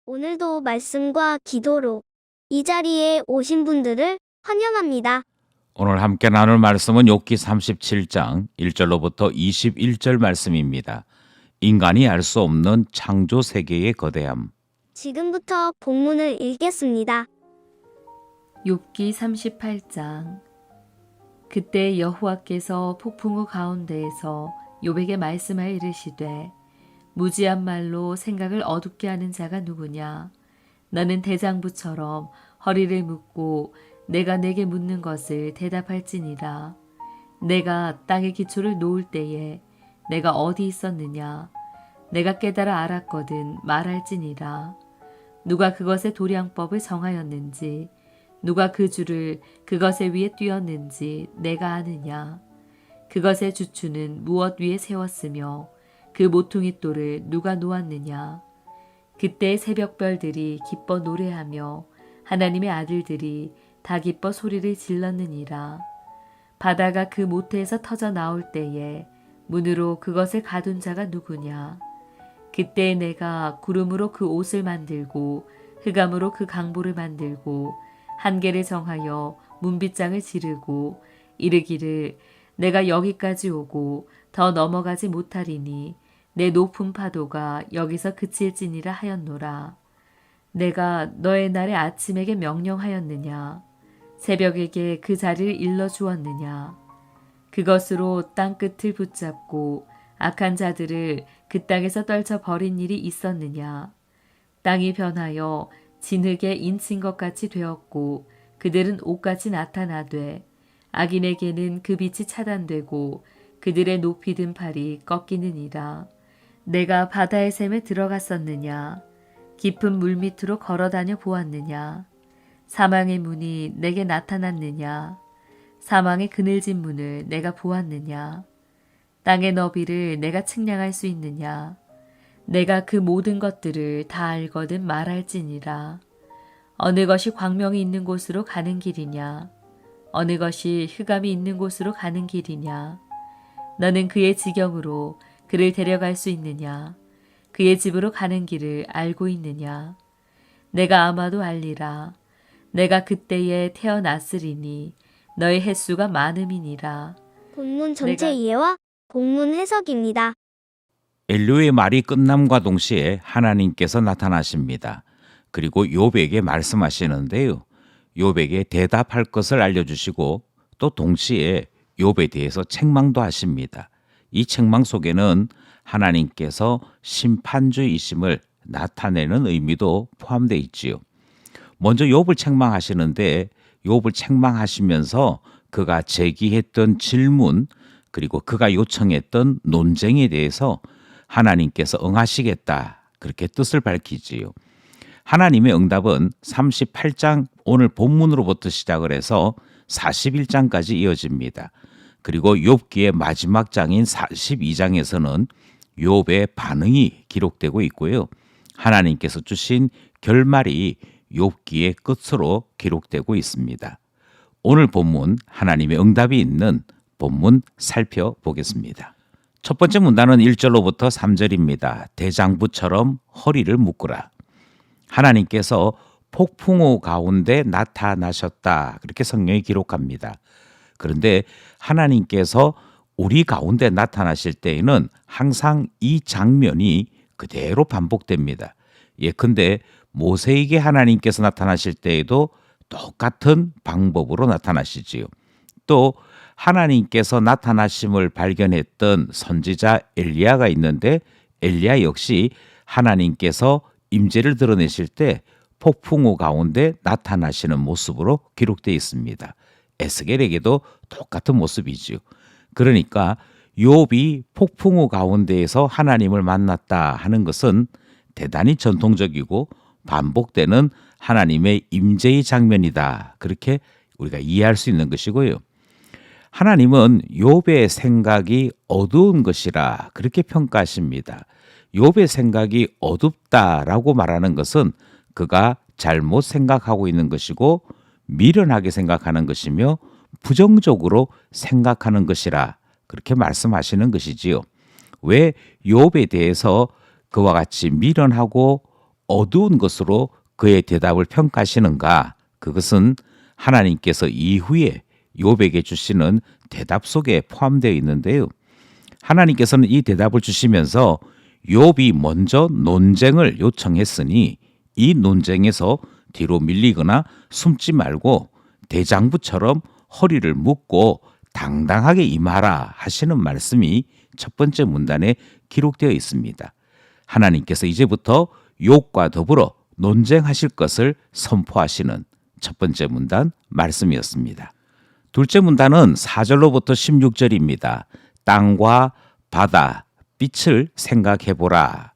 오늘도 말씀과 기도로 이 자리에 오신 분들을 환영합니다. 오늘 함께 나눌 말씀은 욥기 37장 1절로부터 21절 말씀입니다. 인간이 알 수 없는 창조 세계의 거대함. 지금부터 본문을 읽겠습니다. 욥기 38장. 그때 여호와께서 폭풍우 가운데에서 욥에게 말씀하여 이르시되 무지한 말로 생각을 어둡게 하는 자가 누구냐. 너는 대장부처럼 허리를 묶고 내가 내게 묻는 것을 대답할지니라. 내가 땅의 기초를 놓을 때에 내가 어디 있었느냐. 내가 깨달아 알았거든 말할지니라. 누가 그것의 도량법을 정하였는지 누가 그 줄을 그것의 위에 띄었는지 내가 아느냐. 그것의 주추는 무엇 위에 세웠으며 그 모퉁이 돌을 누가 놓았느냐. 그때 새벽별들이 기뻐 노래하며 하나님의 아들들이 다 기뻐 소리를 질렀느니라. 바다가 그 모태에서 터져 나올 때에 문으로 그것을 가둔 자가 누구냐. 그때 내가 구름으로 그 옷을 만들고 흑암으로 그 강보를 만들고 한계를 정하여 문빗장을 지르고 이르기를 내가 여기까지 오고 더 넘어가지 못하리니 내 높은 파도가 여기서 그칠지니라 하였노라. 내가 너의 날에 아침에게 명령하였느냐. 새벽에게 그 자리를 일러주었느냐. 그것으로 땅끝을 붙잡고 악한 자들을 그 땅에서 떨쳐버린 일이 있었느냐. 땅이 변하여 진흙에 인친 것 같이 되었고 그들은 옷같이 나타나되 악인에게는 그 빛이 차단되고 그들의 높이 든 팔이 꺾이느니라. 내가 바다의 샘에 들어갔었느냐. 깊은 물 밑으로 걸어다녀 보았느냐. 사망의 문이 내게 나타났느냐. 사망의 그늘진 문을 내가 보았느냐. 땅의 너비를 내가 측량할 수 있느냐. 내가 그 모든 것들을 다 알거든 말할지니라. 어느 것이 광명이 있는 곳으로 가는 길이냐. 어느 것이 흑암이 있는 곳으로 가는 길이냐. 너는 그의 지경으로 그를 데려갈 수 있느냐. 그의 집으로 가는 길을 알고 있느냐. 내가 아마도 알리라. 내가 그때에 태어났으리니 너의 횟수가 많음이니라. 본문 전체 내가- 이해와 본문 해석입니다. 엘리야의 말이 끝남과 동시에 하나님께서 나타나십니다. 그리고 욥에게 말씀하시는데요. 욥에게 대답할 것을 알려주시고 또 동시에 욥에 대해서 책망도 하십니다. 이 책망 속에는 하나님께서 심판주이심을 나타내는 의미도 포함되어 있지요. 먼저 욥을 책망하시는데 욥을 책망하시면서 그가 제기했던 질문 그리고 그가 요청했던 논쟁에 대해서 하나님께서 응하시겠다 그렇게 뜻을 밝히지요. 하나님의 응답은 38장 오늘 본문으로부터 시작을 해서 41장까지 이어집니다. 그리고 욥기의 마지막 장인 42장에서는 욥의 반응이 기록되고 있고요. 하나님께서 주신 결말이 욥기의 끝으로 기록되고 있습니다. 오늘 본문 하나님의 응답이 있는 본문 살펴보겠습니다. 첫 번째 문단은 1절로부터 3절입니다. 대장부처럼 허리를 묶으라. 하나님께서 폭풍우 가운데 나타나셨다. 그렇게 성경이 기록합니다. 그런데 하나님께서 우리 가운데 나타나실 때에는 항상 이 장면이 그대로 반복됩니다. 예컨대 모세에게 하나님께서 나타나실 때에도 똑같은 방법으로 나타나시지요. 또 하나님께서 나타나심을 발견했던 선지자 엘리야가 있는데 엘리야 역시 하나님께서 임재를 드러내실 때 폭풍우 가운데 나타나시는 모습으로 기록되어 있습니다. 에스겔에게도 똑같은 모습이지요. 그러니까 욥이 폭풍우 가운데에서 하나님을 만났다 하는 것은 대단히 전통적이고 반복되는 하나님의 임재의 장면이다. 그렇게 우리가 이해할 수 있는 것이고요. 하나님은 욥의 생각이 어두운 것이라 그렇게 평가하십니다. 욥의 생각이 어둡다라고 말하는 것은 그가 잘못 생각하고 있는 것이고 미련하게 생각하는 것이며 부정적으로 생각하는 것이라 그렇게 말씀하시는 것이지요. 왜 욥에 대해서 그와 같이 미련하고 어두운 것으로 그의 대답을 평가하시는가? 그것은 하나님께서 이후에 욥에게 주시는 대답 속에 포함되어 있는데요. 하나님께서는 이 대답을 주시면서 욥이 먼저 논쟁을 요청했으니 이 논쟁에서 뒤로 밀리거나 숨지 말고 대장부처럼 허리를 묶고 당당하게 임하라 하시는 말씀이 첫 번째 문단에 기록되어 있습니다. 하나님께서 이제부터 욥과 더불어 논쟁하실 것을 선포하시는 첫 번째 문단 말씀이었습니다. 둘째 문단은 4절로부터 16절입니다. 땅과 바다, 빛을 생각해보라.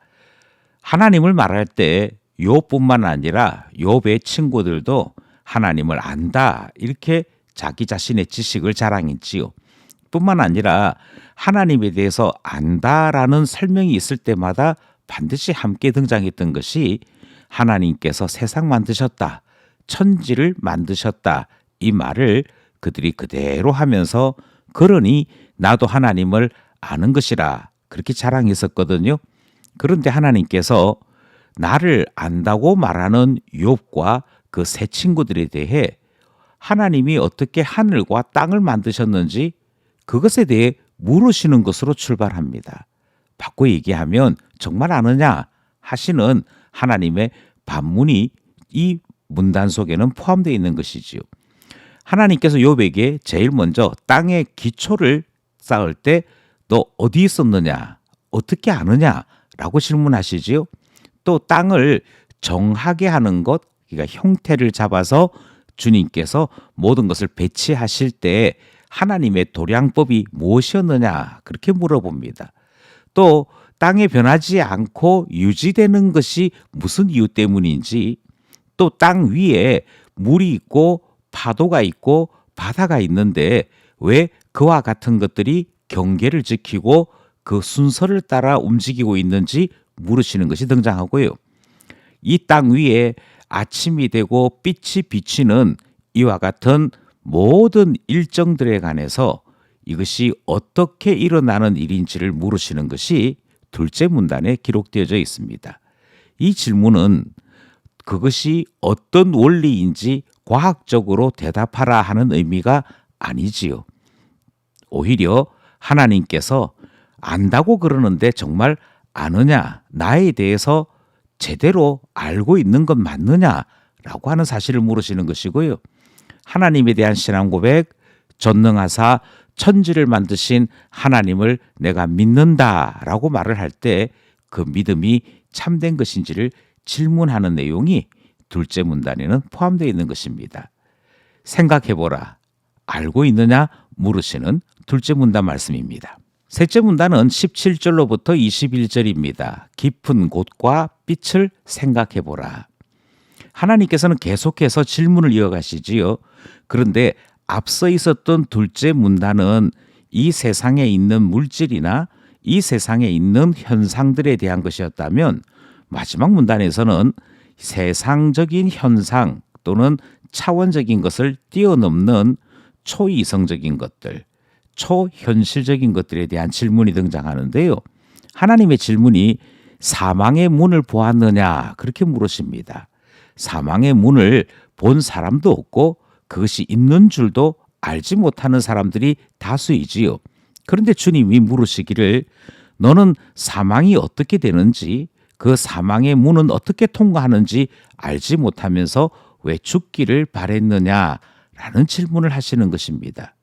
하나님을 말할 때 욥뿐만 아니라 욥의 친구들도 하나님을 안다 이렇게 자기 자신의 지식을 자랑했지요. 뿐만 아니라 하나님에 대해서 안다라는 설명이 있을 때마다 반드시 함께 등장했던 것이 하나님께서 세상 만드셨다, 천지를 만드셨다 이 말을 그들이 그대로 하면서 그러니 나도 하나님을 아는 것이라 그렇게 자랑했었거든요. 그런데 하나님께서 나를 안다고 말하는 욥과 그 세 친구들에 대해 하나님이 어떻게 하늘과 땅을 만드셨는지 그것에 대해 물으시는 것으로 출발합니다. 바꿔 얘기하면 정말 아느냐 하시는 하나님의 반문이 이 문단 속에는 포함되어 있는 것이지요. 하나님께서 욥에게 제일 먼저 땅의 기초를 쌓을 때 너 어디 있었느냐, 어떻게 아느냐라고 질문하시지요. 또 땅을 정하게 하는 것, 그러니까 형태를 잡아서 주님께서 모든 것을 배치하실 때 하나님의 도량법이 무엇이었느냐 그렇게 물어봅니다. 또 땅에 변하지 않고 유지되는 것이 무슨 이유 때문인지, 또 땅 위에 물이 있고 파도가 있고 바다가 있는데 왜 그와 같은 것들이 경계를 지키고 그 순서를 따라 움직이고 있는지 물으시는 것이 등장하고요. 이 땅 위에 아침이 되고 빛이 비치는 이와 같은 모든 일정들에 관해서 이것이 어떻게 일어나는 일인지를 물으시는 것이 둘째 문단에 기록되어져 있습니다. 이 질문은 그것이 어떤 원리인지 과학적으로 대답하라 하는 의미가 아니지요. 오히려 하나님께서 안다고 그러는데 정말 아느냐, 나에 대해서 제대로 알고 있는 건 맞느냐라고 하는 사실을 물으시는 것이고요. 하나님에 대한 신앙 고백, 전능하사 천지를 만드신 하나님을 내가 믿는다라고 말을 할 때 그 믿음이 참된 것인지를 질문하는 내용이 둘째 문단에는 포함되어 있는 것입니다. 생각해보라. 알고 있느냐? 물으시는 둘째 문단 말씀입니다. 셋째 문단은 17절로부터 21절입니다. 깊은 곳과 빛을 생각해보라. 하나님께서는 계속해서 질문을 이어가시지요. 그런데 앞서 있었던 둘째 문단은 이 세상에 있는 물질이나 이 세상에 있는 현상들에 대한 것이었다면 마지막 문단에서는 세상적인 현상 또는 차원적인 것을 뛰어넘는 초이성적인 것들, 초현실적인 것들에 대한 질문이 등장하는데요. 하나님의 질문이 사망의 문을 보았느냐 그렇게 물으십니다. 사망의 문을 본 사람도 없고 그것이 있는 줄도 알지 못하는 사람들이 다수이지요. 그런데 주님이 물으시기를 너는 사망이 어떻게 되는지 그 사망의 문은 어떻게 통과하는지 알지 못하면서 왜 죽기를 바랬느냐라는 질문을 하시는 것입니다.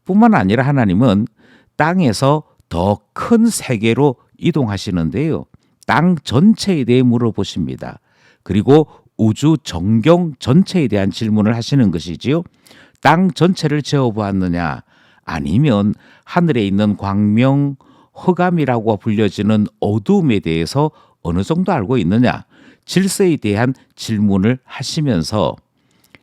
뿐만 아니라 하나님은 땅에서 더 큰 세계로 이동하시는데요. 땅 전체에 대해 물어보십니다. 그리고 우주 정경 전체에 대한 질문을 하시는 것이지요. 땅 전체를 재어보았느냐? 아니면 하늘에 있는 광명, 흑암이라고 불려지는 어두움에 대해서 어느 정도 알고 있느냐? 질서에 대한 질문을 하시면서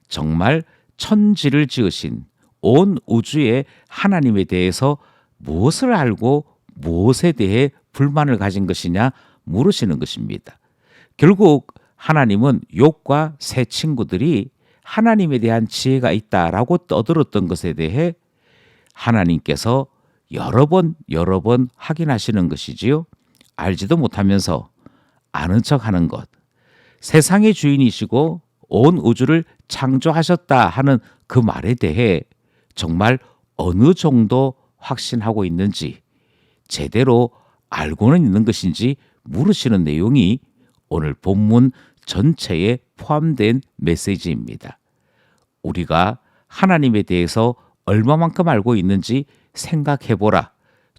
정말 천지를 지으신 온 우주의 하나님에 대해서 무엇을 알고 무엇에 대해 불만을 가진 것이냐 물으시는 것입니다. 결국 하나님은 욥과 세 친구들이 하나님에 대한 지혜가 있다라고 떠들었던 것에 대해 하나님께서 여러 번 확인하시는 것이지요. 알지도 못하면서 아는 척하는 것, 세상의 주인이시고 온 우주를 창조하셨다 하는 그 말에 대해 정말 어느 정도 확신하고 있는지, 제대로 알고는 있는 것인지 물으시는 내용이 오늘 본문 전체에 포함된 메시지입니다. 우리가 하나님에 대해서 얼마만큼 알고 있는지 생각해보라.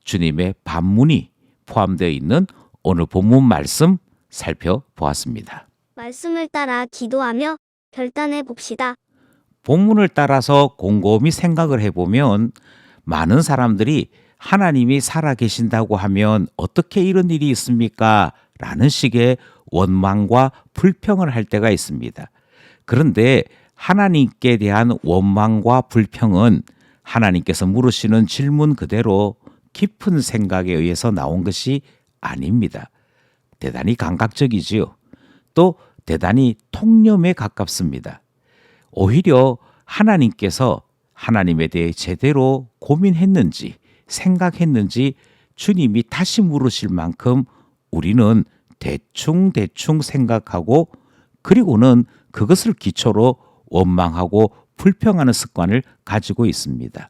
주님의 반문이 포함되어 있는 오늘 본문 말씀 살펴보았습니다. 말씀을 따라 기도하며 결단해 봅시다. 본문을 따라서 곰곰이 생각을 해보면 많은 사람들이 하나님이 살아계신다고 하면 어떻게 이런 일이 있습니까? 라는 식의 원망과 불평을 할 때가 있습니다. 그런데 하나님께 대한 원망과 불평은 하나님께서 물으시는 질문 그대로 깊은 생각에 의해서 나온 것이 아닙니다. 대단히 감각적이지요. 또 대단히 통념에 가깝습니다. 오히려 하나님께서 하나님에 대해 제대로 고민했는지 생각했는지 주님이 다시 물으실 만큼 우리는 대충 생각하고 그리고는 그것을 기초로 원망하고 불평하는 습관을 가지고 있습니다.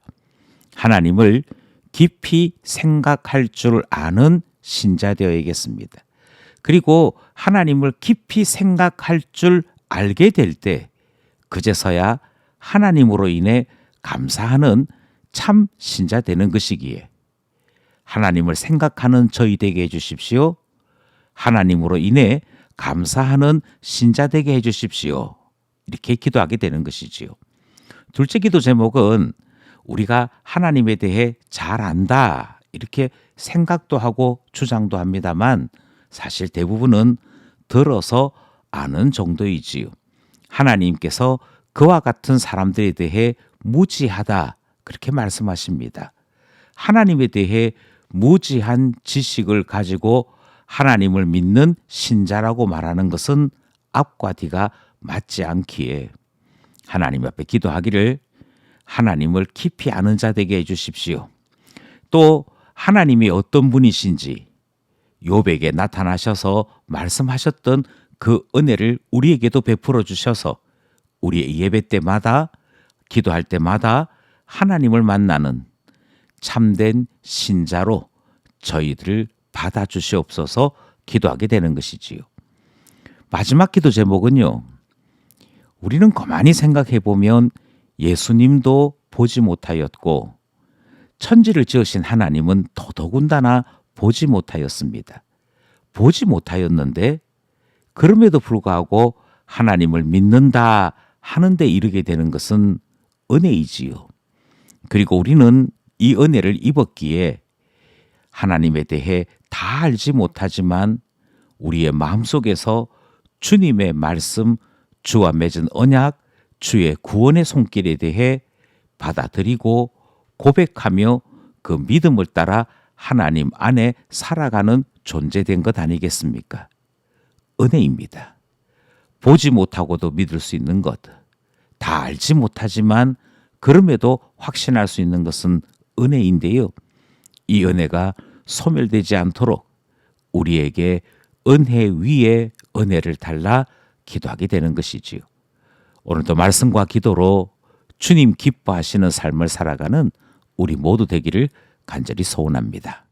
하나님을 깊이 생각할 줄 아는 신자 되어야겠습니다. 그리고 하나님을 깊이 생각할 줄 알게 될 때 그제서야 하나님으로 인해 감사하는 참 신자 되는 것이기에 하나님을 생각하는 저희 되게 해주십시오. 하나님으로 인해 감사하는 신자 되게 해주십시오. 이렇게 기도하게 되는 것이지요. 둘째 기도 제목은 우리가 하나님에 대해 잘 안다 이렇게 생각도 하고 주장도 합니다만 사실 대부분은 들어서 아는 정도이지요. 하나님께서 그와 같은 사람들에 대해 무지하다 그렇게 말씀하십니다. 하나님에 대해 무지한 지식을 가지고 하나님을 믿는 신자라고 말하는 것은 앞과 뒤가 맞지 않기에 하나님 앞에 기도하기를 하나님을 깊이 아는 자 되게 해주십시오. 또 하나님이 어떤 분이신지 욥에게 나타나셔서 말씀하셨던 그 은혜를 우리에게도 베풀어 주셔서 우리의 예배 때마다 기도할 때마다 하나님을 만나는 참된 신자로 저희들을 받아주시옵소서 기도하게 되는 것이지요. 마지막 기도 제목은요. 우리는 가만히 생각해 보면 예수님도 보지 못하였고 천지를 지으신 하나님은 더더군다나 보지 못하였습니다. 보지 못하였는데 그럼에도 불구하고 하나님을 믿는다 하는데 이르게 되는 것은 은혜이지요. 그리고 우리는 이 은혜를 입었기에 하나님에 대해 다 알지 못하지만 우리의 마음속에서 주님의 말씀, 주와 맺은 언약, 주의 구원의 손길에 대해 받아들이고 고백하며 그 믿음을 따라 하나님 안에 살아가는 존재된 것 아니겠습니까? 은혜입니다. 보지 못하고도 믿을 수 있는 것, 다 알지 못하지만 그럼에도 확신할 수 있는 것은 은혜인데요. 이 은혜가 소멸되지 않도록 우리에게 은혜 위에 은혜를 달라 기도하게 되는 것이지요. 오늘도 말씀과 기도로 주님 기뻐하시는 삶을 살아가는 우리 모두 되기를 간절히 소원합니다.